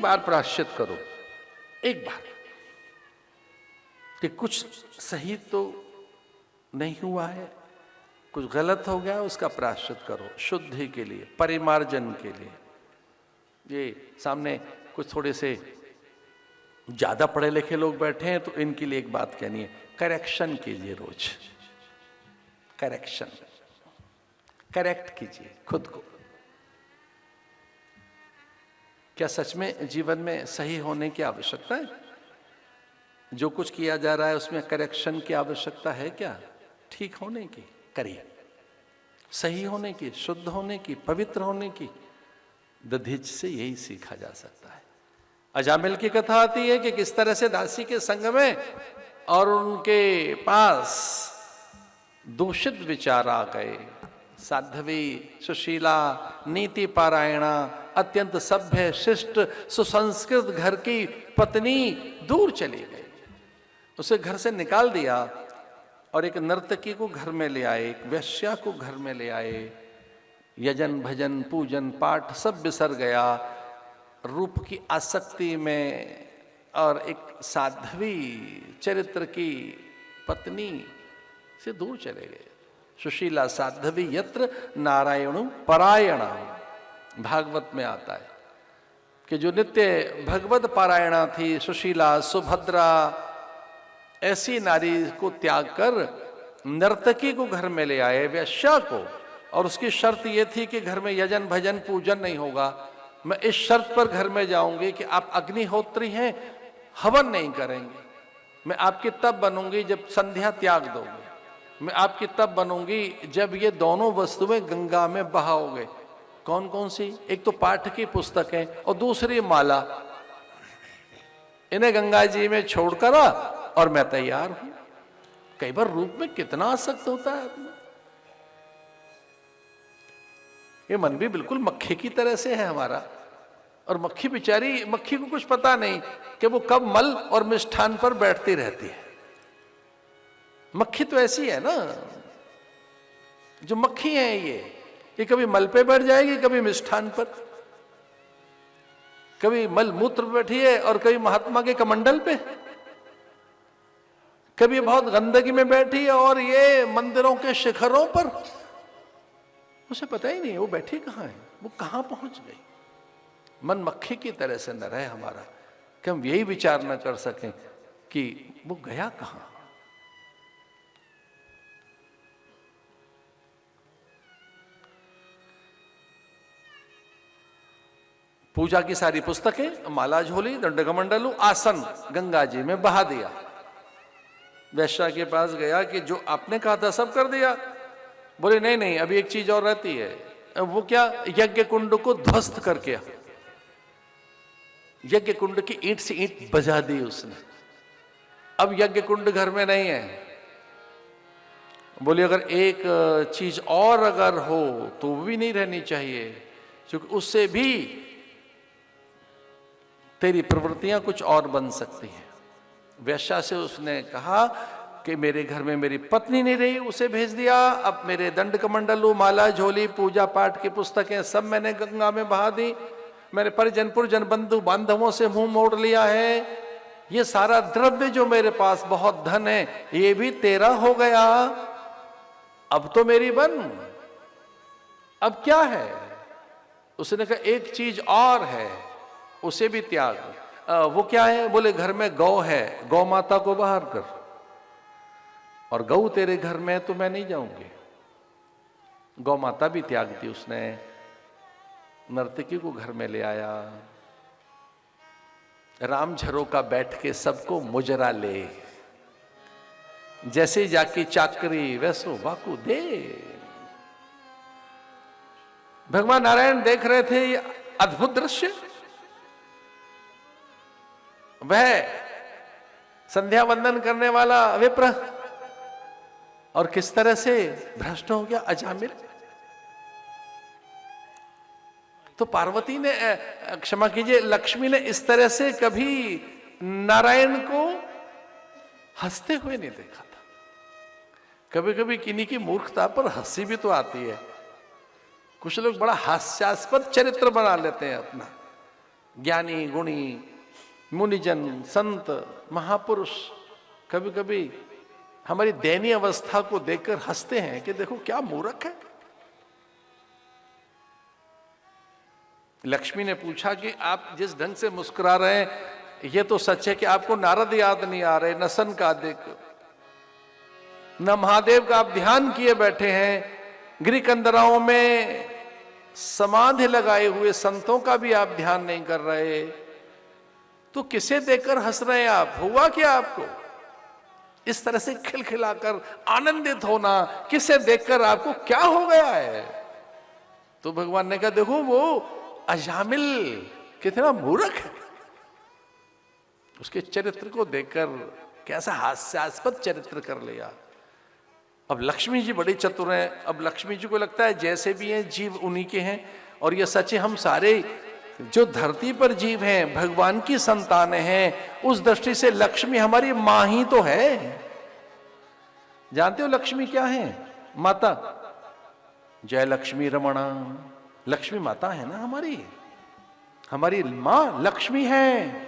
बार प्रायश्चित करो, एक बार, कि कुछ सही तो नहीं हुआ है, कुछ गलत हो गया, उसका प्रायश्चित करो, शुद्धि के लिए, परिमार्जन के लिए। ये सामने कुछ थोड़े से ज्यादा पढ़े लिखे लोग बैठे हैं, तो इनके लिए एक बात कहनी है, करेक्शन कीजिए रोज, करेक्शन, करेक्ट कीजिए खुद को। क्या सच में जीवन में सही होने की आवश्यकता है? जो कुछ किया जा रहा है उसमें करेक्शन की आवश्यकता है क्या? ठीक होने की करिए, सही होने की, शुद्ध होने की, पवित्र होने की। दधीच से यही सीखा जा सकता है। अजामिल की कथा आती है कि किस तरह से दासी के संग में और उनके पास दूषित विचार आ गए। साध्वी, सुशीला, नीति पारायणा, अत्यंत सभ्य, शिष्ट, सुसंस्कृत घर की पत्नी दूर चली गई। उसे घर से निकाल दिया और एक नर्तकी को घर में ले आए, एक वेश्या को घर में ले आए। यजन भजन पूजन पाठ सब बिसर गया, रूप की आसक्ति में, और एक साध्वी चरित्र की पत्नी से दूर चले गए। सुशीला साध्वी यत्र नारायणु परायणा, भागवत में आता है कि जो नित्य भगवत पारायणा थी, सुशीला, सुभद्रा, ऐसी नारी को त्याग कर नर्तकी को घर में ले आए, वेश्या को। और उसकी शर्त यह थी कि घर में यजन भजन पूजन नहीं होगा। मैं इस शर्त पर घर में जाऊंगी कि आप अग्निहोत्री हैं, हवन नहीं करेंगे। मैं आपकी तब बनूंगी जब संध्या त्याग दोगे। मैं आपकी तब बनूंगी जब ये दोनों वस्तुएं गंगा में बहाओगे। कौन कौन सी? एक तो पाठ की पुस्तकें और दूसरी माला। इन्हें गंगा जी में छोड़कर आ और मैं तैयार हूं। कई बार रूप में कितना आसक्त होता है आदमी। ये मन भी बिल्कुल मक्खी की तरह से है हमारा, और मक्खी बेचारी, मक्खी को कुछ पता नहीं कि वो कब मल और मिष्ठान पर बैठती रहती है। मक्खी तो ऐसी है ना, जो मक्खी है ये कभी मल पे बैठ जाएगी, कभी मिष्ठान पर, कभी मल मूत्र पे बैठी है और कभी महात्मा के कमंडल पे, कभी बहुत गंदगी में बैठी है और ये मंदिरों के शिखरों पर। उसे पता ही नहीं वो बैठी कहां है, वो कहां पहुंच गई। मन मक्खी की तरह से न रहे हमारा कि हम यही विचार न कर सकें कि वो गया कहां। पूजा की सारी पुस्तकें, माला झोली, दंडकमंडलू, आसन गंगा जी में बहा दिया। वैश्या के पास गया कि जो आपने कहा था सब कर दिया। बोले नहीं नहीं, अभी एक चीज और रहती है। वो क्या? यज्ञ कुंड को ध्वस्त करके, यज्ञ कुंड की ईंट से ईंट बजा दी उसने। अब यज्ञ कुंड घर में नहीं है। बोले अगर एक चीज और अगर हो तो वो भी नहीं रहनी चाहिए, क्योंकि उससे भी तेरी प्रवृत्तियां कुछ और बन सकती हैं। वैश्या से उसने कहा कि मेरे घर में मेरी पत्नी नहीं रही, उसे भेज दिया। अब मेरे दंड कमंडलू, माला झोली, पूजा पाठ की पुस्तकें सब मैंने गंगा में बहा दी। मैंने परिजनपुर जनबंधु बांधवों से मुंह मोड़ लिया है। ये सारा द्रव्य जो मेरे पास बहुत धन है, ये भी तेरा हो गया। अब तो मेरी बन, अब क्या है? उसने कहा एक चीज और है, उसे भी त्याग। वो क्या है? बोले घर में गौ है, गौ माता को बाहर कर, और गौ तेरे घर में है तो मैं नहीं जाऊंगी। गौ माता भी त्याग दी उसने। नर्तकी को घर में ले आया। राम झरोका बैठ के सबको मुजरा ले, जैसे जाकी चाकरी वैसो वाकू दे। भगवान नारायण देख रहे थे ये अद्भुत दृश्य। वह संध्या वंदन करने वाला विप्र और किस तरह से भ्रष्ट हो गया अजामिल। तो पार्वती ने, क्षमा कीजिए, लक्ष्मी ने इस तरह से कभी नारायण को हंसते हुए नहीं देखा था। कभी कभी किन्हीं की मूर्खता पर हंसी भी तो आती है। कुछ लोग बड़ा हास्यास्पद चरित्र बना लेते हैं अपना। ज्ञानी गुणी मुनिजन संत महापुरुष कभी कभी हमारी दयनीय अवस्था को देखकर हंसते हैं कि देखो क्या मूर्ख है। लक्ष्मी ने पूछा कि आप जिस ढंग से मुस्कुरा रहे हैं ये तो सच है कि आपको नारद याद नहीं आ रहे, न सनकादिक न महादेव का आप ध्यान किए बैठे हैं, गिरिकंदराओं में समाधि लगाए हुए संतों का भी आप ध्यान नहीं कर रहे, तो किसे देखकर हंस रहे हैं आप? हुआ क्या आपको? इस तरह से खिलखिलाकर आनंदित होना किसे देखकर आपको क्या हो गया है? तो भगवान ने कहा देखो वो अजामिल कितना मूर्ख है, उसके चरित्र को देखकर कैसा हास्यास्पद चरित्र कर लिया। अब लक्ष्मी जी बड़ी चतुर हैं। अब लक्ष्मी जी को लगता है जैसे भी हैं जीव उन्हीं के हैं, और ये सच है हम सारे जो धरती पर जीव हैं भगवान की संतानें हैं। उस दृष्टि से लक्ष्मी हमारी मां ही तो है। जानते हो लक्ष्मी क्या है? माता। जय लक्ष्मी रमणा। लक्ष्मी माता है ना हमारी मां लक्ष्मी है।